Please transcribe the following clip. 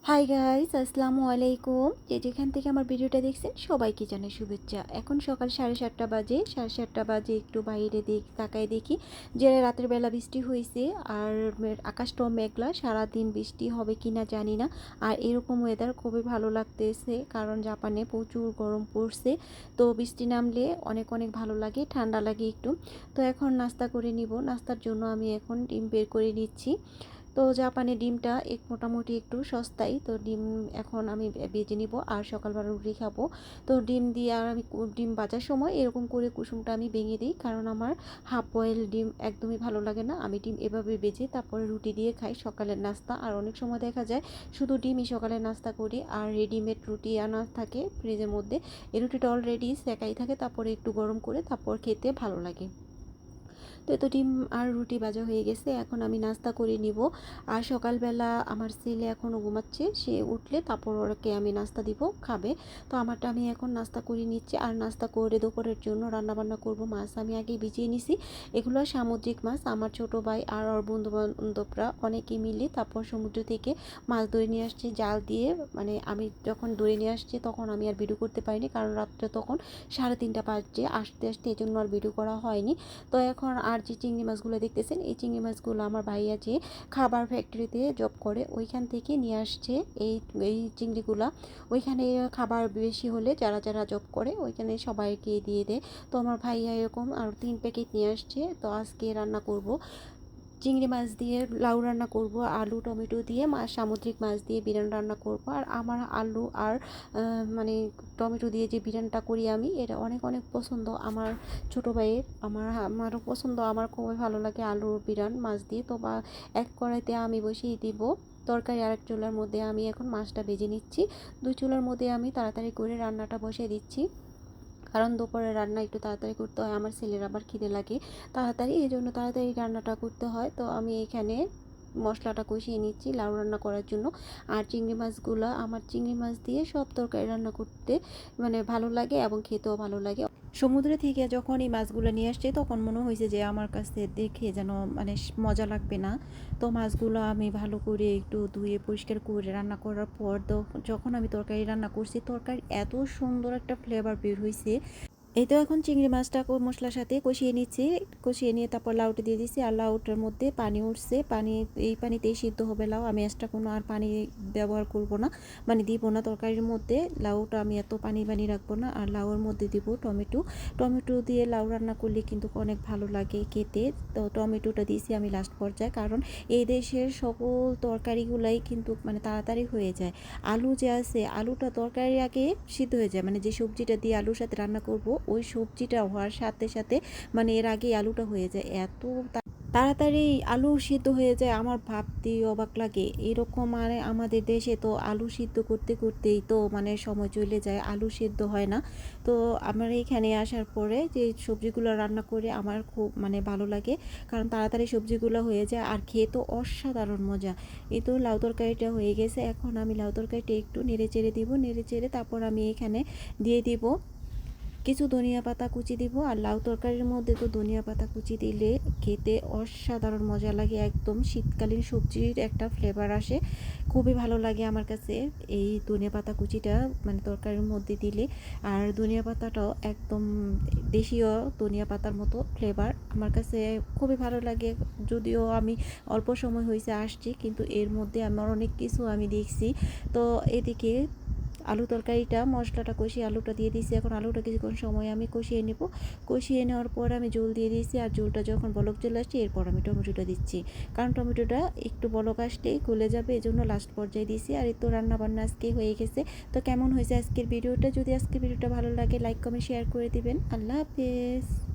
Hi guys, আসসালামু আলাইকুম। যেখান থেকে আমার ভিডিওটা দেখছেন সবাইকে জানাই শুভেচ্ছা। এখন সকাল 7:30 বাজে। 7:30 বাজে একটু বাইরে তাকায় দেখি যে রাতের বেলা বৃষ্টি হয়েছে আর আকাশটাও মেঘলা। সারাদিন বৃষ্টি হবে কিনা জানি না। আর এরকম ওয়েদার খুবই ভালো লাগতেছে, কারণ জাপানে প্রচুর গরম পড়ছে। তো বৃষ্টি নামলে অনেক অনেক ভালো লাগে, ঠান্ডা লাগে একটু। তো এখন নাস্তা করে নিব। নাস্তার জন্য আমি এখন ডিম বের করে নিচ্ছি। তো জাপানে ডিমটা মোটামুটি একটু সস্তাই। তো ডিম এখন আমি ভেজে নিব আর সকালবেলা রুটি খাবো। তো ডিম দিয়ে আর আমি ডিম ভাজার সময় এরকম করে কুসুমটা আমি ভেঙে দিই, কারণ আমার হাফ বয়েল ডিম একদমই ভালো লাগে না। আমি ডিম এভাবে ভেজে তারপরে রুটি দিয়ে খাই সকালের নাস্তা। আর অনেক সময় দেখা যায় শুধু ডিমই সকালের নাস্তা করি, আর রেডিমেড রুটি আনা থাকে ফ্রিজের মধ্যে। এই রুটিটা অলরেডি সেকাই থাকে, তারপরে একটু গরম করে তারপর খেতে ভালো লাগে। তো এত ডিম আর রুটি ভাজা হয়ে গেছে, এখন আমি নাস্তা করে নিব। আর সকালবেলা আমার ছেলে এখনও ঘুমাচ্ছে, সে উঠলে তারপর ওকে আমি নাস্তা দিব, খাবে। তো আমারটা আমি এখন নাস্তা করে নিচ্ছি। আর নাস্তা করে দুপুরের জন্য রান্নাবান্না করব। মাছ আমি আগে ভিজিয়ে নিছি। এগুলো সামুদ্রিক মাছ। আমার ছোট ভাই আর ওর বন্ধু বান্ধবরা অনেকে মিলে তারপর সমুদ্র থেকে মাছ ধরে নিয়ে আসছে জাল দিয়ে। মানে আমি যখন ধরে নিয়ে আসছি তখন আমি আর ভিডিও করতে পারিনি, কারণ রাত্রে তখন 3:30 বাজে আসতে আসতে, এই জন্য আর ভিডিও করা হয়নি। তো এখন আর যে চিংড়ি মাছগুলো দেখতেছেন, এই চিংড়ি মাছগুলো আমার ভাইয়া যে খাবার ফ্যাক্টরিতে জব করে ওইখান থেকে নিয়ে আসছে। এই এই চিংড়িগুলা ওইখানে খাবার বেশি হলে যারা যারা জব করে ওইখানে সবাইকে দিয়ে দেয়। তো আমার ভাইয়া এরকম আর 3 প্যাকেট নিয়ে আসছে। তো আজকে রান্না করব চিংড়ি মাছ দিয়ে, লাউ রান্না করব, আলু টমেটো দিয়ে, সামুদ্রিক মাছ দিয়ে বিরিয়ানি রান্না করব। আর আমার আলু আর মানে টমেটো দিয়ে যে বিরিয়ানিটা করি আমি, এটা অনেক অনেক পছন্দ আমার ছোটো ভাইয়ের। আমারও পছন্দ, আমার খুবই ভালো লাগে আলুর বিরিয়ানি মাছ দিয়ে। তো বা এক কড়াইতে আমি বসিয়ে দিব তরকারি, আরেক চুলার মধ্যে আমি এখন মাছটা ভেজে নিচ্ছি। দুই চুলার মধ্যে আমি তাড়াতাড়ি করে রান্নাটা বসিয়ে দিচ্ছি, কারণ দুপুরে রান্না একটু তাড়াতাড়ি করতে হয়। আমার ছেলের আবার খিদে লাগে তাড়াতাড়ি, এই জন্য তাড়াতাড়ি রান্নাটা করতে হয়। তো আমি এখানে মশলাটা কষিয়ে নিচ্ছি লাউ রান্না করার জন্য। আর চিংড়ি মাছগুলো, আমার চিংড়ি মাছ দিয়ে সব তরকারি রান্না করতে মানে ভালো লাগে এবং খেতেও ভালো লাগে। সমুদ্র থেকে যখন এই মাছগুলো নিয়ে আসছে তখন মনে হয়েছে যে আমার কাছে দেখে যেন মানে মজা লাগবে না। তো মাছগুলো আমি ভালো করে একটু ধুয়ে পরিষ্কার করে রান্না করার পর যখন আমি তরকারি রান্না করছি, তরকারি এত সুন্দর একটা ফ্লেভার বের হয়েছে। এই তো এখন চিংড়ি মাছটা মশলার সাথে কষিয়ে নিচ্ছি। কষিয়ে নিয়ে তারপর লাউটা দিয়ে দিচ্ছি। আর লাউটার মধ্যে পানি উঠছে, এই পানিতেই সিদ্ধ হবে লাউ। আমি এক্সট্রা কোনো আর পানি ব্যবহার করব না, মানে দিব না তরকারির মধ্যে। লাউটা আমি এত পানি পানি রাখবো না। আর লাউয়ের মধ্যে দিব টমেটো। টমেটো দিয়ে লাউ রান্না করলে কিন্তু অনেক ভালো লাগে খেতে। তো টমেটোটা দিয়েছি আমি লাস্ট পর্যায়ে, কারণ এই দেশের সকল তরকারিগুলাই কিন্তু মানে তাড়াতাড়ি হয়ে যায়। আলু যে আছে, আলুটা তরকারির আগে সিদ্ধ হয়ে যায়, মানে যে সবজিটা দিয়ে আলুর সাথে রান্না করব ওই সবজিটা হওয়ার সাথে সাথে মানে এর আগে আলুটা হয়ে যায়। এত তাড়াতাড়ি আলু সিদ্ধ হয়ে যায়, আমার ভাবতেই অবাক লাগে। এরকম মানে আমাদের দেশে তো আলু সিদ্ধ করতে করতেই তো মানে সময় চলে যায়, আলু সিদ্ধ হয় না। তো আমার এখানে আসার পরে যে সবজিগুলো রান্না করে আমার খুব মানে ভালো লাগে, কারণ তাড়াতাড়ি সবজিগুলো হয়ে যায় আর খেয়ে তো অসাধারণ মজা। এই তো লাউ তরকারিটা হয়ে গেছে। এখন আমি লাউ তরকারিটা একটু নেড়ে চেড়ে দিব, নেড়ে চেড়ে তারপর আমি এখানে দিয়ে দিব কিছু ধনিয়া পাতা কুচি দিব। আর লাউ তরকারির মধ্যে তো ধনিয়া পাতা কুচি দিলে খেতে অসাধারণ মজা লাগে, একদম শীতকালীন সবজির একটা ফ্লেভার আসে, খুবই ভালো লাগে আমার কাছে এই ধনিয়া পাতা কুচিটা মানে তরকারির মধ্যে দিলে। আর ধনিয়া পাতাটাও একদম দেশীয় ধনিয়া পাতার মতো ফ্লেভার, আমার কাছে খুবই ভালো লাগে। যদিও আমি অল্প সময় হয়েছে আসছি, কিন্তু এর মধ্যে আমার অনেক কিছু আমি দেখছি। তো এদিকে আলু তরকারিটা মশলাটা কষিয়ে আলুটা দিয়ে দিয়েছি। এখন আলুটা কিছুক্ষণ সময় আমি কষিয়ে নেব। কষিয়ে নেওয়ার পর আমি জল দিয়ে দিয়েছি। আর জলটা যখন বলক চলে আসছে এরপর আমি টমেটোটা দিচ্ছি, কারণ টমেটোটা একটু বলক আসলেই গলে যাবে, এই জন্য লাস্ট পর্যায়ে দিয়েছি। আর এই তো রান্নাবান্না আজকে হয়ে গেছে। তো কেমন হয়েছে আজকের ভিডিওটা? যদি আজকের ভিডিওটা ভালো লাগে লাইক কমেন্ট শেয়ার করে দিবেন। আল্লাহ হাফেজ।